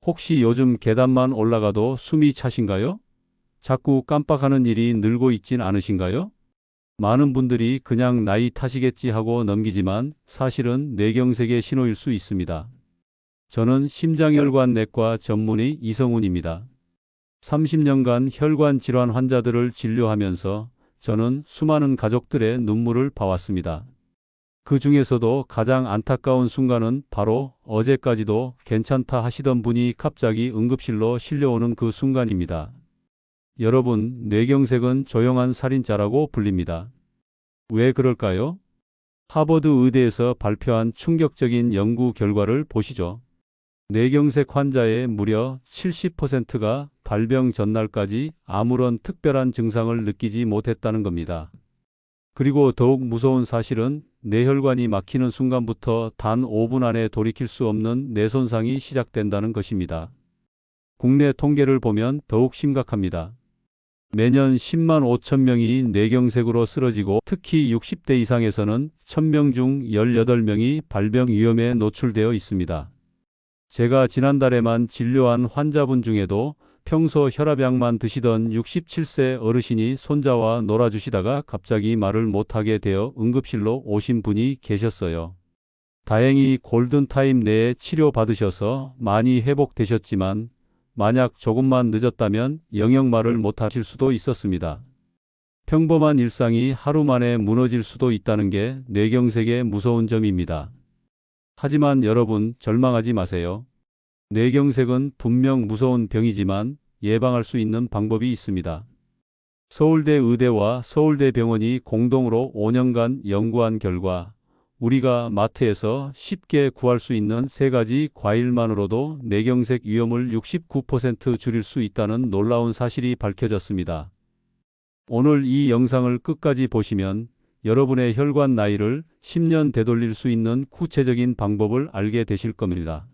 혹시 요즘 계단만 올라가도 숨이 차신가요? 자꾸 깜빡하는 일이 늘고 있진 않으신가요? 많은 분들이 그냥 나이 탓이겠지 하고 넘기지만 사실은 뇌경색의 신호일 수 있습니다. 저는 심장혈관 내과 전문의 이성훈입니다. 30년간 혈관 질환 환자들을 진료하면서 저는 수많은 가족들의 눈물을 봐왔습니다. 그 중에서도 가장 안타까운 순간은 바로 어제까지도 괜찮다 하시던 분이 갑자기 응급실로 실려오는 그 순간입니다. 여러분, 뇌경색은 조용한 살인자라고 불립니다. 왜 그럴까요? 하버드 의대에서 발표한 충격적인 연구 결과를 보시죠. 뇌경색 환자의 무려 70%가 발병 전날까지 아무런 특별한 증상을 느끼지 못했다는 겁니다. 그리고 더욱 무서운 사실은 뇌혈관이 막히는 순간부터 단 5분 안에 돌이킬 수 없는 뇌손상이 시작된다는 것입니다. 국내 통계를 보면 더욱 심각합니다. 매년 10만 5천 명이 뇌경색으로 쓰러지고 특히 60대 이상에서는 1000명 중 18명이 발병 위험에 노출되어 있습니다. 제가 지난달에만 진료한 환자분 중에도 평소 혈압약만 드시던 67세 어르신이 손자와 놀아주시다가 갑자기 말을 못하게 되어 응급실로 오신 분이 계셨어요. 다행히 골든타임 내에 치료받으셔서 많이 회복되셨지만 만약 조금만 늦었다면 영영 말을 못하실 수도 있었습니다. 평범한 일상이 하루 만에 무너질 수도 있다는 게 뇌경색의 무서운 점입니다. 하지만 여러분, 절망하지 마세요. 뇌경색은 분명 무서운 병이지만 예방할 수 있는 방법이 있습니다. 서울대 의대와 서울대병원이 공동으로 5년간 연구한 결과 우리가 마트에서 쉽게 구할 수 있는 3가지 과일만으로도 뇌경색 위험을 69% 줄일 수 있다는 놀라운 사실이 밝혀졌습니다. 오늘 이 영상을 끝까지 보시면 여러분의 혈관 나이를 10년 되돌릴 수 있는 구체적인 방법을 알게 되실 겁니다.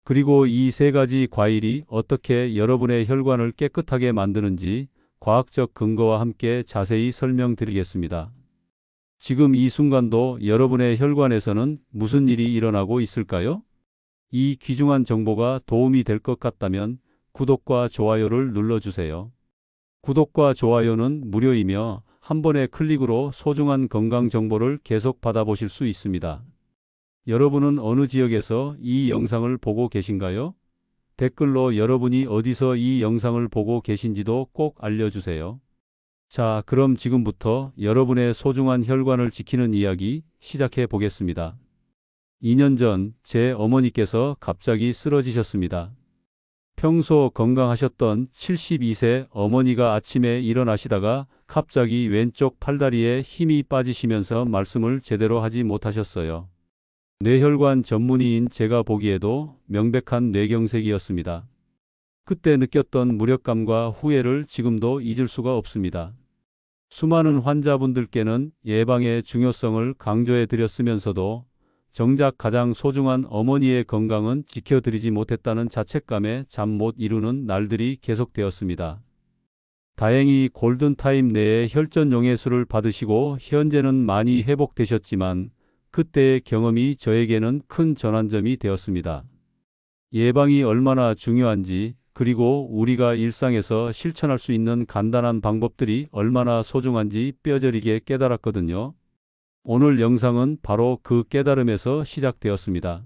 그리고 이 3가지 과일이 어떻게 여러분의 혈관을 깨끗하게 만드는지 과학적 근거와 함께 자세히 설명드리겠습니다. 지금 이 순간도 여러분의 혈관에서는 무슨 일이 일어나고 있을까요? 이 귀중한 정보가 도움이 될 것 같다면 구독과 좋아요를 눌러주세요. 구독과 좋아요는 무료이며 한 번의 클릭으로 소중한 건강 정보를 계속 받아보실 수 있습니다. 여러분은 어느 지역에서 이 영상을 보고 계신가요? 댓글로 여러분이 어디서 이 영상을 보고 계신지도 꼭 알려주세요. 자, 그럼 지금부터 여러분의 소중한 혈관을 지키는 이야기 시작해 보겠습니다. 2년 전 제 어머니께서 갑자기 쓰러지셨습니다. 평소 건강하셨던 72세 어머니가 아침에 일어나시다가 갑자기 왼쪽 팔다리에 힘이 빠지시면서 말씀을 제대로 하지 못하셨어요. 뇌혈관 전문의인 제가 보기에도 명백한 뇌경색이었습니다. 그때 느꼈던 무력감과 후회를 지금도 잊을 수가 없습니다. 수많은 환자분들께는 예방의 중요성을 강조해 드렸으면서도 정작 가장 소중한 어머니의 건강은 지켜드리지 못했다는 자책감에 잠 못 이루는 날들이 계속되었습니다. 다행히 골든타임 내에 혈전용해수를 받으시고 현재는 많이 회복되셨지만 그때의 경험이 저에게는 큰 전환점이 되었습니다. 예방이 얼마나 중요한지, 그리고 우리가 일상에서 실천할 수 있는 간단한 방법들이 얼마나 소중한지 뼈저리게 깨달았거든요. 오늘 영상은 바로 그 깨달음에서 시작되었습니다.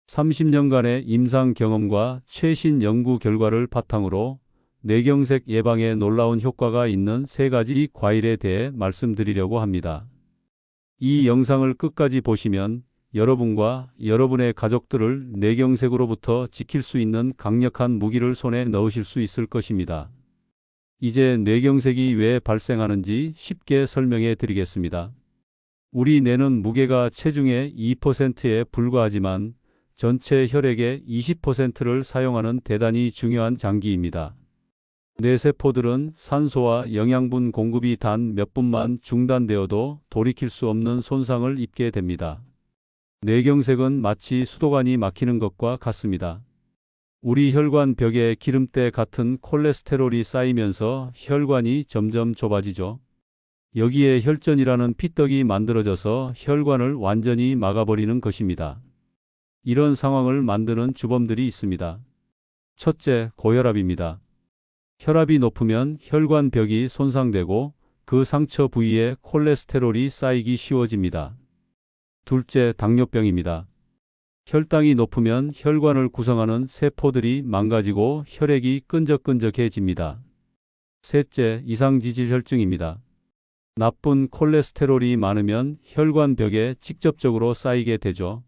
30년간의 임상 경험과 최신 연구 결과를 바탕으로 뇌경색 예방에 놀라운 효과가 있는 3가지 과일에 대해 말씀드리려고 합니다. 이 영상을 끝까지 보시면 여러분과 여러분의 가족들을 뇌경색으로부터 지킬 수 있는 강력한 무기를 손에 넣으실 수 있을 것입니다. 이제 뇌경색이 왜 발생하는지 쉽게 설명해 드리겠습니다. 우리 뇌는 무게가 체중의 2%에 불과하지만 전체 혈액의 20%를 사용하는 대단히 중요한 장기입니다. 뇌세포들은 산소와 영양분 공급이 단 몇 분만 중단되어도 돌이킬 수 없는 손상을 입게 됩니다. 뇌경색은 마치 수도관이 막히는 것과 같습니다. 우리 혈관 벽에 기름때 같은 콜레스테롤이 쌓이면서 혈관이 점점 좁아지죠. 여기에 혈전이라는 피떡이 만들어져서 혈관을 완전히 막아버리는 것입니다. 이런 상황을 만드는 주범들이 있습니다. 첫째, 고혈압입니다. 혈압이 높으면 혈관벽이 손상되고 그 상처 부위에 콜레스테롤이 쌓이기 쉬워집니다. 둘째, 당뇨병입니다. 혈당이 높으면 혈관을 구성하는 세포들이 망가지고 혈액이 끈적끈적해집니다. 셋째, 이상지질혈증입니다. 나쁜 콜레스테롤이 많으면 혈관벽에 직접적으로 쌓이게 되죠.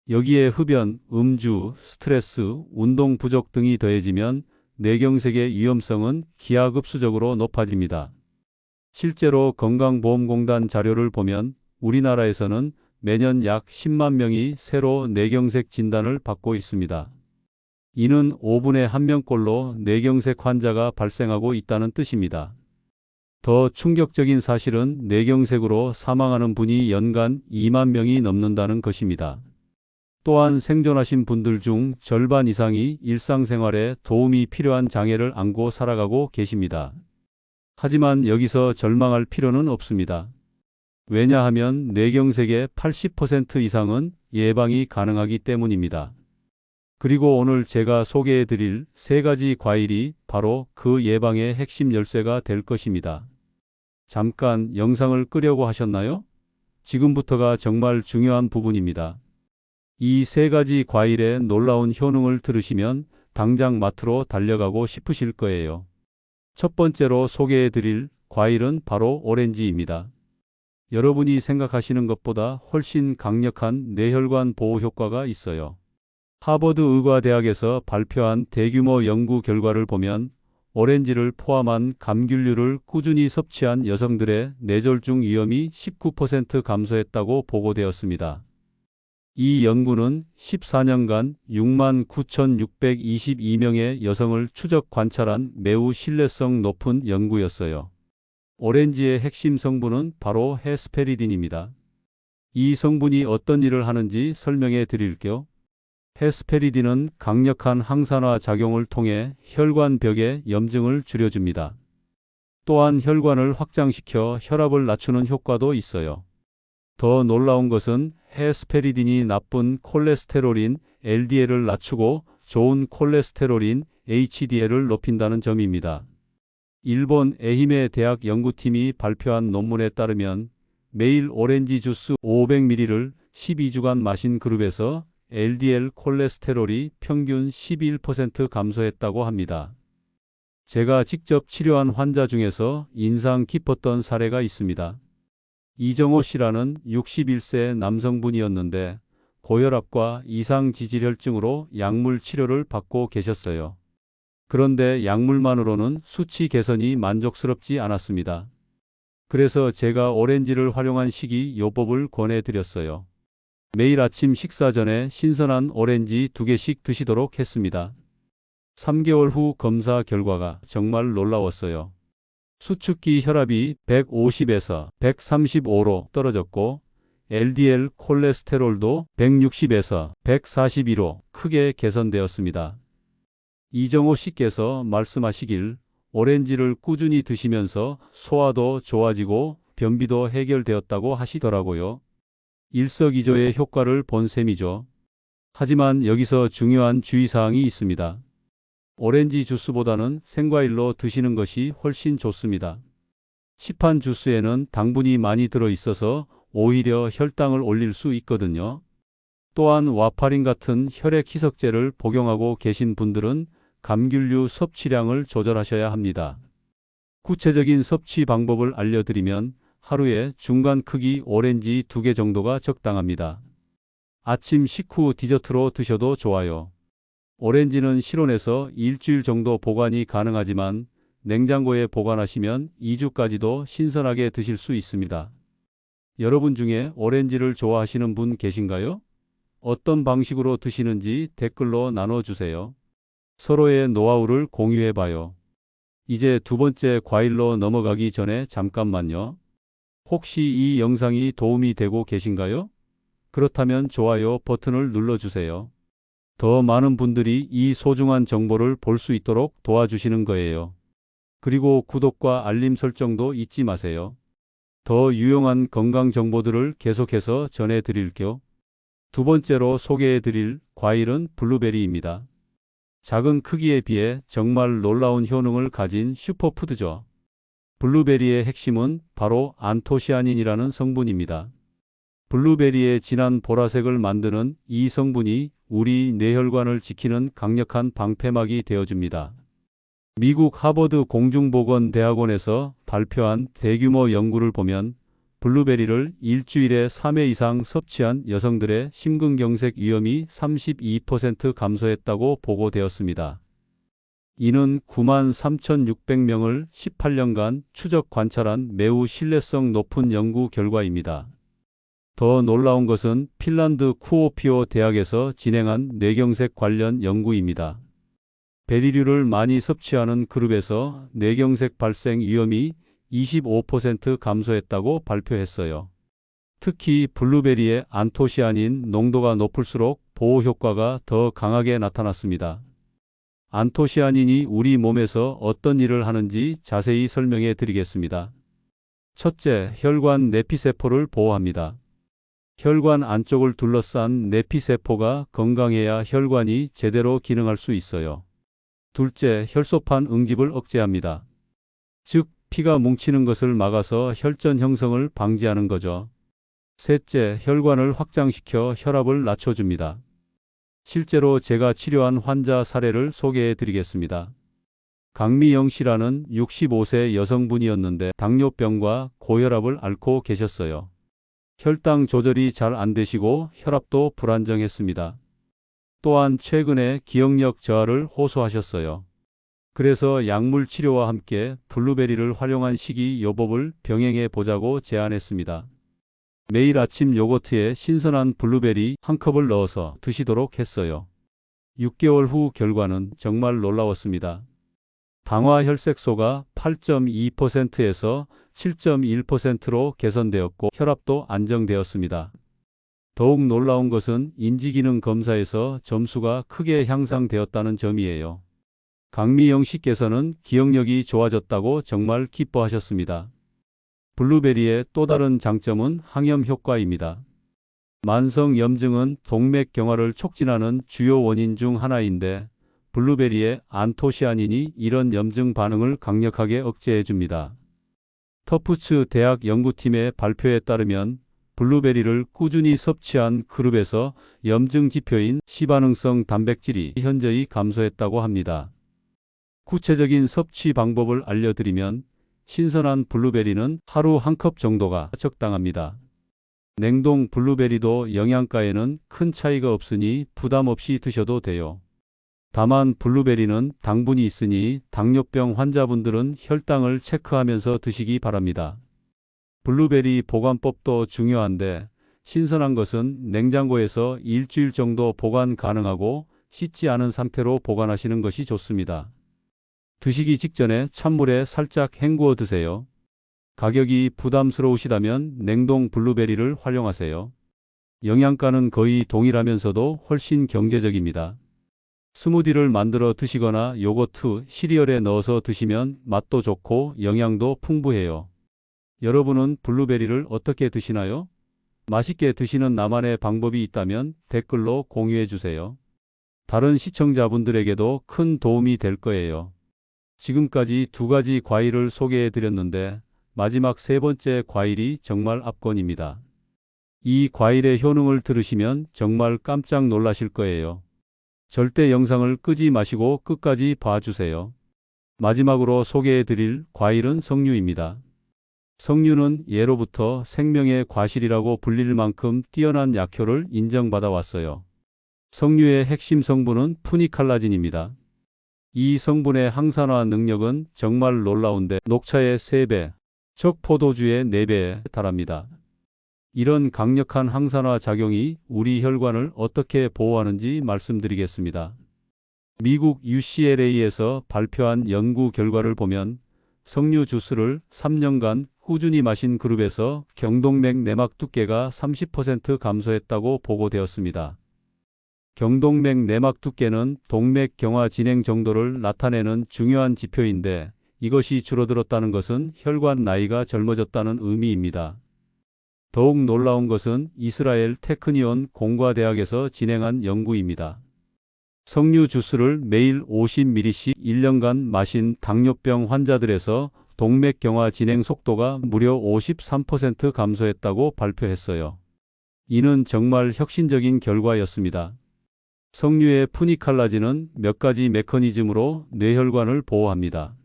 여기에 흡연, 음주, 스트레스, 운동 부족 등이 더해지면 뇌경색의 위험성은 기하급수적으로 높아집니다. 실제로 건강보험공단 자료를 보면 우리나라에서는 매년 약 10만 명이 새로 뇌경색 진단을 받고 있습니다. 이는 5분에 1명꼴로 뇌경색 환자가 발생하고 있다는 뜻입니다. 더 충격적인 사실은 뇌경색으로 사망하는 분이 연간 2만 명이 넘는다는 것입니다. 또한 생존하신 분들 중 절반 이상이 일상생활에 도움이 필요한 장애를 안고 살아가고 계십니다. 하지만 여기서 절망할 필요는 없습니다. 왜냐하면 뇌경색의 80% 이상은 예방이 가능하기 때문입니다. 그리고 오늘 제가 소개해 드릴 3가지 과일이 바로 그 예방의 핵심 열쇠가 될 것입니다. 잠깐 영상을 끄려고 하셨나요? 지금부터가 정말 중요한 부분입니다. 이 3가지 과일의 놀라운 효능을 들으시면 당장 마트로 달려가고 싶으실 거예요. 첫 번째로 소개해 드릴 과일은 바로 오렌지입니다. 여러분이 생각하시는 것보다 훨씬 강력한 뇌혈관 보호 효과가 있어요. 하버드 의과대학에서 발표한 대규모 연구 결과를 보면 오렌지를 포함한 감귤류를 꾸준히 섭취한 여성들의 뇌졸중 위험이 19% 감소했다고 보고되었습니다. 이 연구는 14년간 69,622명의 여성을 추적 관찰한 매우 신뢰성 높은 연구였어요. 오렌지의 핵심 성분은 바로 헤스페리딘입니다. 이 성분이 어떤 일을 하는지 설명해 드릴게요. 헤스페리딘은 강력한 항산화 작용을 통해 혈관벽의 염증을 줄여줍니다. 또한 혈관을 확장시켜 혈압을 낮추는 효과도 있어요. 더 놀라운 것은 헤스페리딘이 나쁜 콜레스테롤인 LDL을 낮추고 좋은 콜레스테롤인 HDL을 높인다는 점입니다. 일본 에히메 대학 연구팀이 발표한 논문에 따르면 매일 오렌지 주스 500ml를 12주간 마신 그룹에서 LDL 콜레스테롤이 평균 11% 감소했다고 합니다. 제가 직접 치료한 환자 중에서 인상 깊었던 사례가 있습니다. 이정호 씨라는 61세 남성분이었는데 고혈압과 이상지질혈증으로 약물 치료를 받고 계셨어요. 그런데 약물만으로는 수치 개선이 만족스럽지 않았습니다. 그래서 제가 오렌지를 활용한 식이요법을 권해드렸어요. 매일 아침 식사 전에 신선한 오렌지 2개씩 드시도록 했습니다. 3개월 후 검사 결과가 정말 놀라웠어요. 수축기 혈압이 150에서 135로 떨어졌고 LDL 콜레스테롤도 160에서 142로 크게 개선되었습니다. 이정호 씨께서 말씀하시길 오렌지를 꾸준히 드시면서 소화도 좋아지고 변비도 해결되었다고 하시더라고요. 일석이조의 효과를 본 셈이죠. 하지만 여기서 중요한 주의사항이 있습니다. 오렌지 주스보다는 생과일로 드시는 것이 훨씬 좋습니다. 시판 주스에는 당분이 많이 들어있어서 오히려 혈당을 올릴 수 있거든요. 또한 와파린 같은 혈액 희석제를 복용하고 계신 분들은 감귤류 섭취량을 조절하셔야 합니다. 구체적인 섭취 방법을 알려드리면 하루에 중간 크기 오렌지 2개 정도가 적당합니다. 아침 식후 디저트로 드셔도 좋아요. 오렌지는 실온에서 일주일 정도 보관이 가능하지만 냉장고에 보관하시면 2주까지도 신선하게 드실 수 있습니다. 여러분 중에 오렌지를 좋아하시는 분 계신가요? 어떤 방식으로 드시는지 댓글로 나눠주세요. 서로의 노하우를 공유해봐요. 이제 2번째 과일로 넘어가기 전에 잠깐만요. 혹시 이 영상이 도움이 되고 계신가요? 그렇다면 좋아요 버튼을 눌러주세요. 더 많은 분들이 이 소중한 정보를 볼 수 있도록 도와주시는 거예요. 그리고 구독과 알림 설정도 잊지 마세요. 더 유용한 건강 정보들을 계속해서 전해드릴게요. 2번째로 소개해드릴 과일은 블루베리입니다. 작은 크기에 비해 정말 놀라운 효능을 가진 슈퍼푸드죠. 블루베리의 핵심은 바로 안토시아닌이라는 성분입니다. 블루베리의 진한 보라색을 만드는 이 성분이 우리 뇌혈관을 지키는 강력한 방패막이 되어줍니다. 미국 하버드 공중보건대학원에서 발표한 대규모 연구를 보면 블루베리를 일주일에 3회 이상 섭취한 여성들의 심근경색 위험이 32% 감소했다고 보고되었습니다. 이는 93,600명을 18년간 추적 관찰한 매우 신뢰성 높은 연구 결과입니다. 더 놀라운 것은 핀란드 쿠오피오 대학에서 진행한 뇌경색 관련 연구입니다. 베리류를 많이 섭취하는 그룹에서 뇌경색 발생 위험이 25% 감소했다고 발표했어요. 특히 블루베리의 안토시아닌 농도가 높을수록 보호 효과가 더 강하게 나타났습니다. 안토시아닌이 우리 몸에서 어떤 일을 하는지 자세히 설명해 드리겠습니다. 첫째, 혈관 내피세포를 보호합니다. 혈관 안쪽을 둘러싼 내피세포가 건강해야 혈관이 제대로 기능할 수 있어요. 둘째, 혈소판 응집을 억제합니다. 즉, 피가 뭉치는 것을 막아서 혈전 형성을 방지하는 거죠. 셋째, 혈관을 확장시켜 혈압을 낮춰줍니다. 실제로 제가 치료한 환자 사례를 소개해 드리겠습니다. 강미영 씨라는 65세 여성분이었는데 당뇨병과 고혈압을 앓고 계셨어요. 혈당 조절이 잘 안 되시고 혈압도 불안정했습니다. 또한 최근에 기억력 저하를 호소하셨어요. 그래서 약물 치료와 함께 블루베리를 활용한 식이요법을 병행해 보자고 제안했습니다. 매일 아침 요거트에 신선한 블루베리 한 컵을 넣어서 드시도록 했어요. 6개월 후 결과는 정말 놀라웠습니다. 당화 혈색소가 8.2%에서 7.1%로 개선되었고 혈압도 안정되었습니다. 더욱 놀라운 것은 인지기능 검사에서 점수가 크게 향상되었다는 점이에요. 강미영 씨께서는 기억력이 좋아졌다고 정말 기뻐하셨습니다. 블루베리의 또 다른 장점은 항염 효과입니다. 만성염증은 동맥경화를 촉진하는 주요 원인 중 하나인데 블루베리의 안토시아닌이 이런 염증 반응을 강력하게 억제해 줍니다. 터프츠 대학 연구팀의 발표에 따르면 블루베리를 꾸준히 섭취한 그룹에서 염증 지표인 시반응성 단백질이 현저히 감소했다고 합니다. 구체적인 섭취 방법을 알려드리면 신선한 블루베리는 하루 한 컵 정도가 적당합니다. 냉동 블루베리도 영양가에는 큰 차이가 없으니 부담 없이 드셔도 돼요. 다만 블루베리는 당분이 있으니 당뇨병 환자분들은 혈당을 체크하면서 드시기 바랍니다. 블루베리 보관법도 중요한데 신선한 것은 냉장고에서 일주일 정도 보관 가능하고 씻지 않은 상태로 보관하시는 것이 좋습니다. 드시기 직전에 찬물에 살짝 헹구어 드세요. 가격이 부담스러우시다면 냉동 블루베리를 활용하세요. 영양가는 거의 동일하면서도 훨씬 경제적입니다. 스무디를 만들어 드시거나 요거트, 시리얼에 넣어서 드시면 맛도 좋고 영양도 풍부해요. 여러분은 블루베리를 어떻게 드시나요? 맛있게 드시는 나만의 방법이 있다면 댓글로 공유해 주세요. 다른 시청자분들에게도 큰 도움이 될 거예요. 지금까지 두 가지 과일을 소개해 드렸는데 마지막 세 번째 과일이 정말 압권입니다. 이 과일의 효능을 들으시면 정말 깜짝 놀라실 거예요. 절대 영상을 끄지 마시고 끝까지 봐주세요. 마지막으로 소개해 드릴 과일은 석류입니다. 석류는 예로부터 생명의 과실이라고 불릴 만큼 뛰어난 약효를 인정받아 왔어요. 석류의 핵심 성분은 푸니칼라진입니다. 이 성분의 항산화 능력은 정말 놀라운데 녹차의 3배, 즉 포도주의 4배에 달합니다. 이런 강력한 항산화 작용이 우리 혈관을 어떻게 보호하는지 말씀드리겠습니다. 미국 UCLA에서 발표한 연구 결과를 보면 석류 주스를 3년간 꾸준히 마신 그룹에서 경동맥 내막 두께가 30% 감소했다고 보고되었습니다. 경동맥 내막 두께는 동맥경화 진행 정도를 나타내는 중요한 지표인데 이것이 줄어들었다는 것은 혈관 나이가 젊어졌다는 의미입니다. 더욱 놀라운 것은 이스라엘 테크니온 공과대학에서 진행한 연구입니다. 석류 주스를 매일 50ml씩 1년간 마신 당뇨병 환자들에서 동맥경화 진행 속도가 무려 53% 감소했다고 발표했어요. 이는 정말 혁신적인 결과였습니다. 석류의 푸니칼라진은 몇 가지 메커니즘으로 뇌혈관을 보호합니다.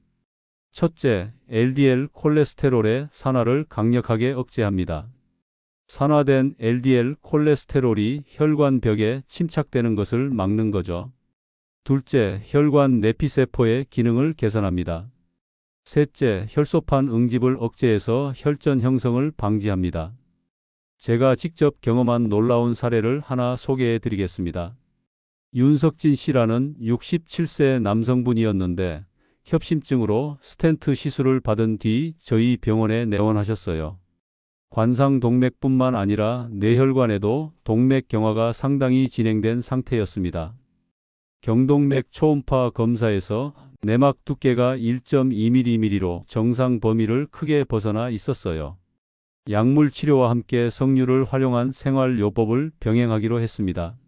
첫째, LDL 콜레스테롤의 산화를 강력하게 억제합니다. 산화된 LDL 콜레스테롤이 혈관벽에 침착되는 것을 막는 거죠. 둘째, 혈관 내피세포의 기능을 개선합니다. 셋째, 혈소판 응집을 억제해서 혈전 형성을 방지합니다. 제가 직접 경험한 놀라운 사례를 하나 소개해 드리겠습니다. 윤석진 씨라는 67세 남성분이었는데 협심증으로 스텐트 시술을 받은 뒤 저희 병원에 내원하셨어요. 관상동맥뿐만 아니라 뇌혈관에도 동맥경화가 상당히 진행된 상태였습니다. 경동맥 초음파 검사에서 내막 두께가 1.2mm로 정상 범위를 크게 벗어나 있었어요. 약물 치료와 함께 석류를 활용한 생활요법을 병행하기로 했습니다.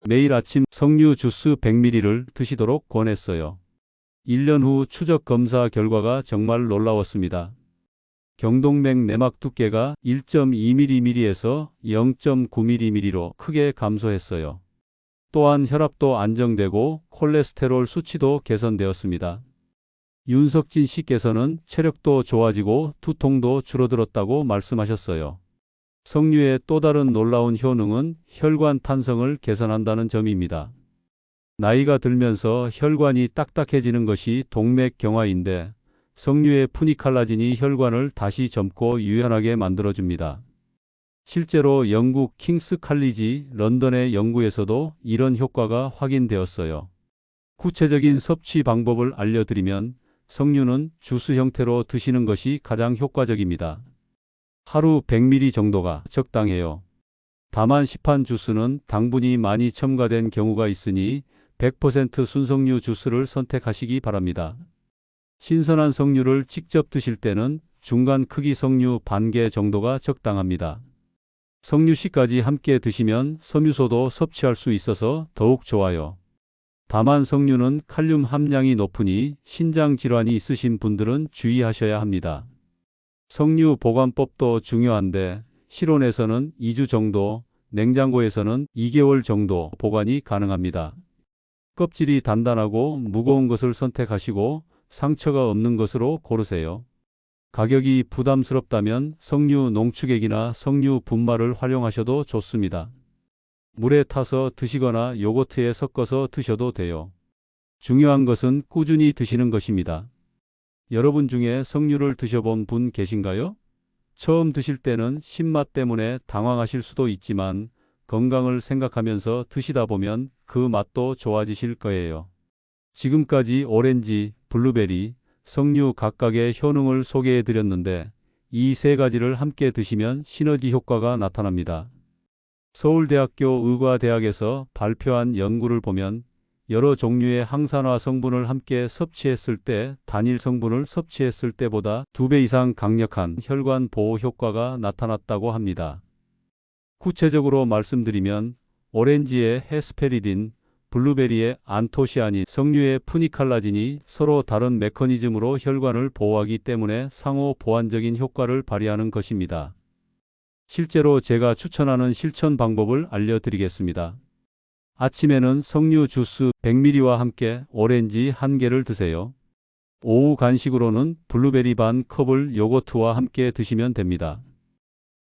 매일 아침 석류 주스 100ml를 드시도록 권했어요. 1년 후 추적 검사 결과가 정말 놀라웠습니다. 경동맥 내막 두께가 1.2mm에서 0.9mm로 크게 감소했어요. 또한 혈압도 안정되고 콜레스테롤 수치도 개선되었습니다. 윤석진 씨께서는 체력도 좋아지고 두통도 줄어들었다고 말씀하셨어요. 석류의 또 다른 놀라운 효능은 혈관 탄성을 개선한다는 점입니다. 나이가 들면서 혈관이 딱딱해지는 것이 동맥경화인데 석류의 푸니칼라진이 혈관을 다시 젊고 유연하게 만들어줍니다. 실제로 영국 킹스 칼리지 런던의 연구에서도 이런 효과가 확인되었어요. 구체적인 섭취 방법을 알려드리면 석류는 주스 형태로 드시는 것이 가장 효과적입니다. 하루 100ml 정도가 적당해요. 다만 시판 주스는 당분이 많이 첨가된 경우가 있으니 100% 순석류 주스를 선택하시기 바랍니다. 신선한 석류를 직접 드실 때는 중간 크기 석류 반 개 정도가 적당합니다. 석류씨까지 함께 드시면 섬유소도 섭취할 수 있어서 더욱 좋아요. 다만 석류는 칼륨 함량이 높으니 신장 질환이 있으신 분들은 주의하셔야 합니다. 석류 보관법도 중요한데 실온에서는 2주 정도, 냉장고에서는 2개월 정도 보관이 가능합니다. 껍질이 단단하고 무거운 것을 선택하시고 상처가 없는 것으로 고르세요. 가격이 부담스럽다면 석류 농축액이나 석류 분말을 활용하셔도 좋습니다. 물에 타서 드시거나 요거트에 섞어서 드셔도 돼요. 중요한 것은 꾸준히 드시는 것입니다. 여러분 중에 석류를 드셔본 분 계신가요? 처음 드실 때는 신맛 때문에 당황하실 수도 있지만 건강을 생각하면서 드시다 보면 그 맛도 좋아지실 거예요. 지금까지 오렌지, 블루베리, 석류 각각의 효능을 소개해 드렸는데 이 세 가지를 함께 드시면 시너지 효과가 나타납니다. 서울대학교 의과대학에서 발표한 연구를 보면 여러 종류의 항산화 성분을 함께 섭취했을 때 단일 성분을 섭취했을 때보다 2배 이상 강력한 혈관 보호 효과가 나타났다고 합니다. 구체적으로 말씀드리면 오렌지의 헤스페리딘, 블루베리의 안토시아닌, 석류의 푸니칼라진이 서로 다른 메커니즘으로 혈관을 보호하기 때문에 상호 보완적인 효과를 발휘하는 것입니다. 실제로 제가 추천하는 실천 방법을 알려드리겠습니다. 아침에는 석류 주스 100ml와 함께 오렌지 1개를 드세요. 오후 간식으로는 블루베리 반 컵을 요거트와 함께 드시면 됩니다.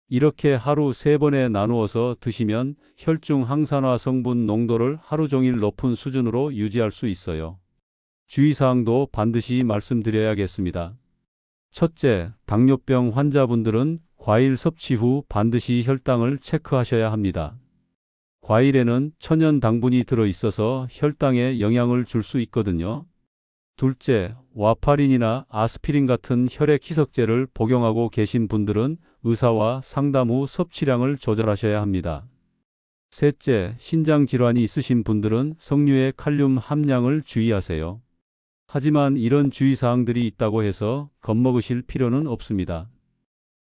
이렇게 하루 3번에 나누어서 드시면 혈중 항산화 성분 농도를 하루 종일 높은 수준으로 유지할 수 있어요. 주의사항도 반드시 말씀드려야겠습니다. 첫째, 당뇨병 환자분들은 과일 섭취 후 반드시 혈당을 체크하셔야 합니다. 과일에는 천연 당분이 들어있어서 혈당에 영향을 줄 수 있거든요. 둘째, 와파린이나 아스피린 같은 혈액 희석제를 복용하고 계신 분들은 의사와 상담 후 섭취량을 조절하셔야 합니다. 셋째, 신장 질환이 있으신 분들은 석류의 칼륨 함량을 주의하세요. 하지만 이런 주의사항들이 있다고 해서 겁먹으실 필요는 없습니다.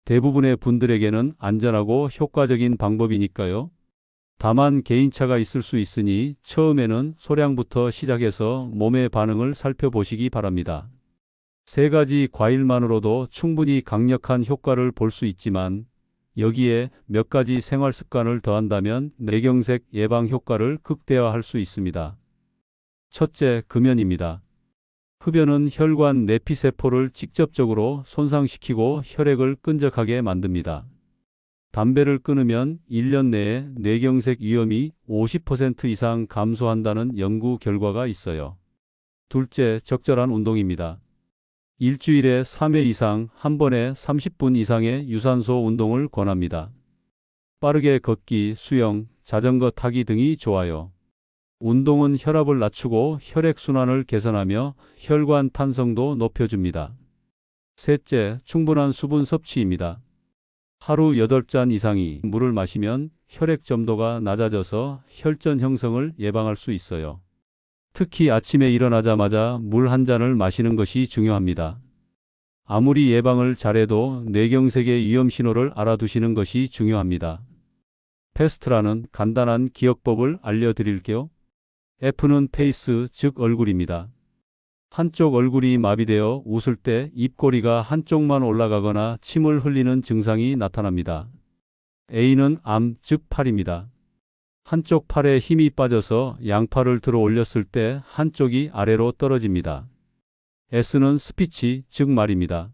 대부분의 분들에게는 안전하고 효과적인 방법이니까요. 다만 개인차가 있을 수 있으니 처음에는 소량부터 시작해서 몸의 반응을 살펴보시기 바랍니다. 세 가지 과일만으로도 충분히 강력한 효과를 볼 수 있지만 여기에 몇 가지 생활 습관을 더한다면 뇌경색 예방 효과를 극대화할 수 있습니다. 첫째, 금연입니다. 흡연은 혈관 내피세포를 직접적으로 손상시키고 혈액을 끈적하게 만듭니다. 담배를 끊으면 1년 내에 뇌경색 위험이 50% 이상 감소한다는 연구 결과가 있어요. 둘째, 적절한 운동입니다. 일주일에 3회 이상 한 번에 30분 이상의 유산소 운동을 권합니다. 빠르게 걷기, 수영, 자전거 타기 등이 좋아요. 운동은 혈압을 낮추고 혈액순환을 개선하며 혈관 탄성도 높여줍니다. 셋째, 충분한 수분 섭취입니다. 하루 8잔 이상의 물을 마시면 혈액 점도가 낮아져서 혈전 형성을 예방할 수 있어요. 특히 아침에 일어나자마자 물 한 잔을 마시는 것이 중요합니다. 아무리 예방을 잘해도 뇌경색의 위험 신호를 알아두시는 것이 중요합니다. 패스트라는 간단한 기억법을 알려드릴게요. F는 페이스, 즉 얼굴입니다. 한쪽 얼굴이 마비되어 웃을 때 입꼬리가 한쪽만 올라가거나 침을 흘리는 증상이 나타납니다. A는 암, 즉 팔입니다. 한쪽 팔에 힘이 빠져서 양팔을 들어 올렸을 때 한쪽이 아래로 떨어집니다. S는 스피치, 즉 말입니다.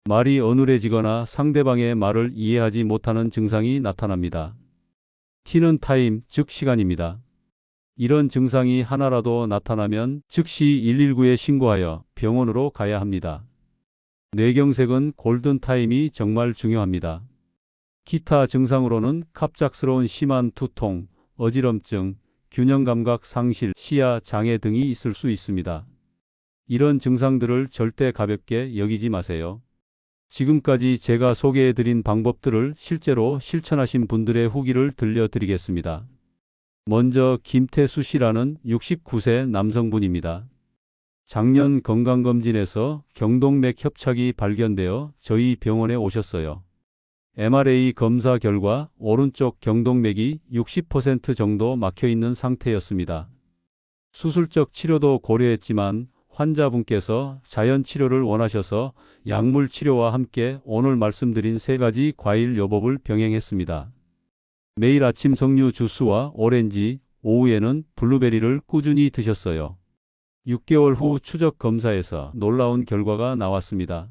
말이 어눌해지거나 상대방의 말을 이해하지 못하는 증상이 나타납니다. T는 타임, 즉 시간입니다. 이런 증상이 하나라도 나타나면 즉시 119에 신고하여 병원으로 가야 합니다. 뇌경색은 골든타임이 정말 중요합니다. 기타 증상으로는 갑작스러운 심한 두통, 어지럼증, 균형감각 상실, 시야 장애 등이 있을 수 있습니다. 이런 증상들을 절대 가볍게 여기지 마세요. 지금까지 제가 소개해드린 방법들을 실제로 실천하신 분들의 후기를 들려드리겠습니다. 먼저 김태수 씨라는 69세 남성분입니다. 작년 건강검진에서 경동맥 협착이 발견되어 저희 병원에 오셨어요. MRA 검사 결과 오른쪽 경동맥이 60% 정도 막혀있는 상태였습니다. 수술적 치료도 고려했지만 환자분께서 자연치료를 원하셔서 약물 치료와 함께 오늘 말씀드린 세 가지 과일 요법을 병행했습니다. 매일 아침 석류 주스와 오렌지, 오후에는 블루베리를 꾸준히 드셨어요. 6개월 후 추적 검사에서 놀라운 결과가 나왔습니다.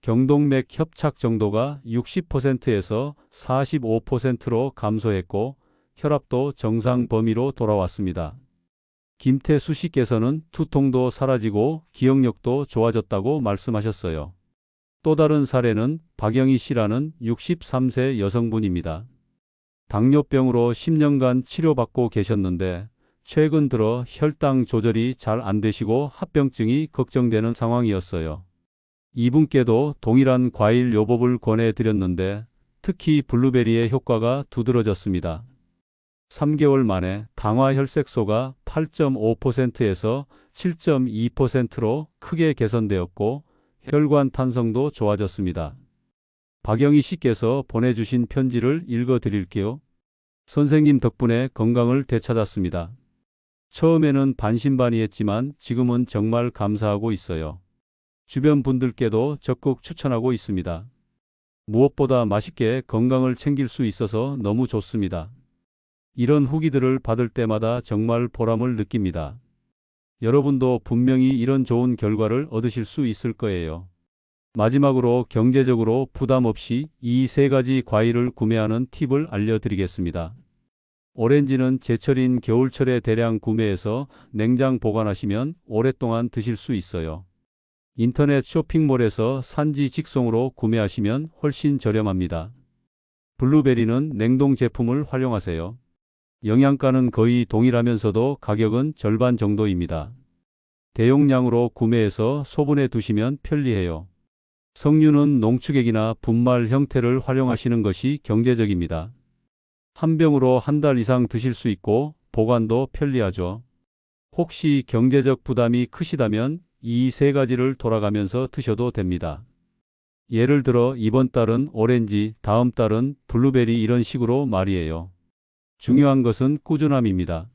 경동맥 협착 정도가 60%에서 45%로 감소했고 혈압도 정상 범위로 돌아왔습니다. 김태수 씨께서는 두통도 사라지고 기억력도 좋아졌다고 말씀하셨어요. 또 다른 사례는 박영희 씨라는 63세 여성분입니다. 당뇨병으로 10년간 치료받고 계셨는데 최근 들어 혈당 조절이 잘 안 되시고 합병증이 걱정되는 상황이었어요. 이분께도 동일한 과일 요법을 권해드렸는데 특히 블루베리의 효과가 두드러졌습니다. 3개월 만에 당화 혈색소가 8.5%에서 7.2%로 크게 개선되었고 혈관 탄성도 좋아졌습니다. 박영희 씨께서 보내주신 편지를 읽어드릴게요. 선생님 덕분에 건강을 되찾았습니다. 처음에는 반신반의했지만 지금은 정말 감사하고 있어요. 주변 분들께도 적극 추천하고 있습니다. 무엇보다 맛있게 건강을 챙길 수 있어서 너무 좋습니다. 이런 후기들을 받을 때마다 정말 보람을 느낍니다. 여러분도 분명히 이런 좋은 결과를 얻으실 수 있을 거예요. 마지막으로 경제적으로 부담 없이 이 세 가지 과일을 구매하는 팁을 알려드리겠습니다. 오렌지는 제철인 겨울철에 대량 구매해서 냉장 보관하시면 오랫동안 드실 수 있어요. 인터넷 쇼핑몰에서 산지 직송으로 구매하시면 훨씬 저렴합니다. 블루베리는 냉동 제품을 활용하세요. 영양가는 거의 동일하면서도 가격은 절반 정도입니다. 대용량으로 구매해서 소분해 두시면 편리해요. 석류는 농축액이나 분말 형태를 활용하시는 것이 경제적입니다. 한 병으로 한 달 이상 드실 수 있고 보관도 편리하죠. 혹시 경제적 부담이 크시다면 이 세 가지를 돌아가면서 드셔도 됩니다. 예를 들어 이번 달은 오렌지, 다음 달은 블루베리 이런 식으로 말이에요. 중요한 것은 꾸준함입니다.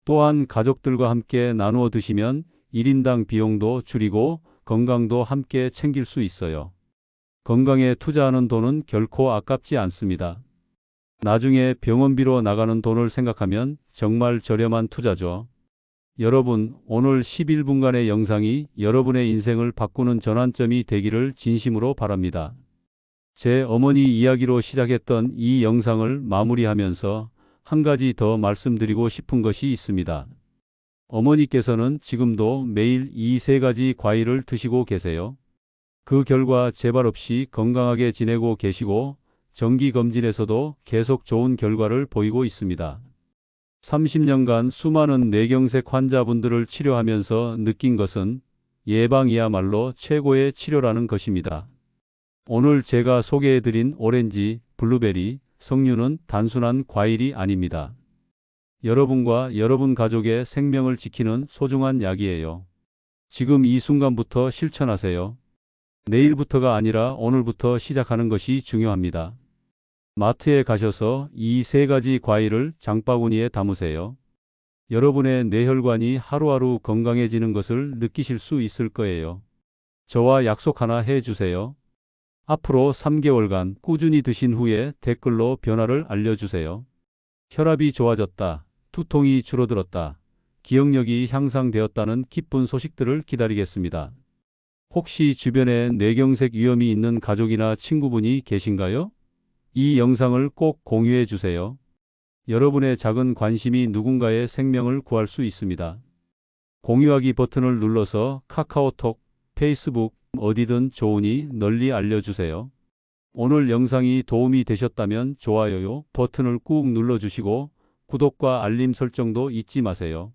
또한 가족들과 함께 나누어 드시면 1인당 비용도 줄이고 건강도 함께 챙길 수 있어요. 건강에 투자하는 돈은 결코 아깝지 않습니다. 나중에 병원비로 나가는 돈을 생각하면 정말 저렴한 투자죠. 여러분, 오늘 11분간의 영상이 여러분의 인생을 바꾸는 전환점이 되기를 진심으로 바랍니다. 제 어머니 이야기로 시작했던 이 영상을 마무리하면서 한 가지 더 말씀드리고 싶은 것이 있습니다. 어머니께서는 지금도 매일 이 세 가지 과일을 드시고 계세요. 그 결과 재발 없이 건강하게 지내고 계시고 정기검진에서도 계속 좋은 결과를 보이고 있습니다. 30년간 수많은 뇌경색 환자분들을 치료하면서 느낀 것은 예방이야말로 최고의 치료라는 것입니다. 오늘 제가 소개해드린 오렌지, 블루베리, 석류는 단순한 과일이 아닙니다. 여러분과 여러분 가족의 생명을 지키는 소중한 약이에요. 지금 이 순간부터 실천하세요. 내일부터가 아니라 오늘부터 시작하는 것이 중요합니다. 마트에 가셔서 이 세 가지 과일을 장바구니에 담으세요. 여러분의 뇌혈관이 하루하루 건강해지는 것을 느끼실 수 있을 거예요. 저와 약속 하나 해주세요. 앞으로 3개월간 꾸준히 드신 후에 댓글로 변화를 알려주세요. 혈압이 좋아졌다, 두통이 줄어들었다, 기억력이 향상되었다는 기쁜 소식들을 기다리겠습니다. 혹시 주변에 뇌경색 위험이 있는 가족이나 친구분이 계신가요? 이 영상을 꼭 공유해 주세요. 여러분의 작은 관심이 누군가의 생명을 구할 수 있습니다. 공유하기 버튼을 눌러서 카카오톡, 페이스북, 어디든 좋으니 널리 알려주세요. 오늘 영상이 도움이 되셨다면 좋아요 버튼을 꾹 눌러주시고 구독과 알림 설정도 잊지 마세요.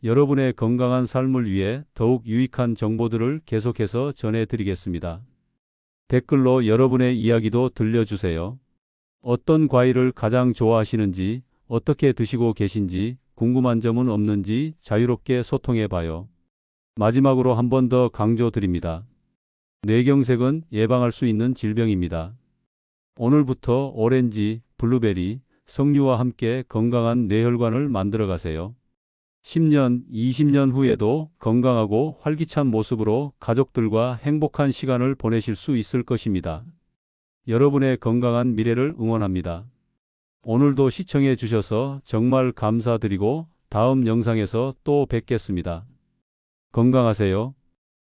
여러분의 건강한 삶을 위해 더욱 유익한 정보들을 계속해서 전해드리겠습니다. 댓글로 여러분의 이야기도 들려주세요. 어떤 과일을 가장 좋아하시는지, 어떻게 드시고 계신지, 궁금한 점은 없는지 자유롭게 소통해봐요. 마지막으로 한 번 더 강조드립니다. 뇌경색은 예방할 수 있는 질병입니다. 오늘부터 오렌지, 블루베리, 석류와 함께 건강한 뇌혈관을 만들어 가세요. 10년, 20년 후에도 건강하고 활기찬 모습으로 가족들과 행복한 시간을 보내실 수 있을 것입니다. 여러분의 건강한 미래를 응원합니다. 오늘도 시청해 주셔서 정말 감사드리고 다음 영상에서 또 뵙겠습니다. 건강하세요.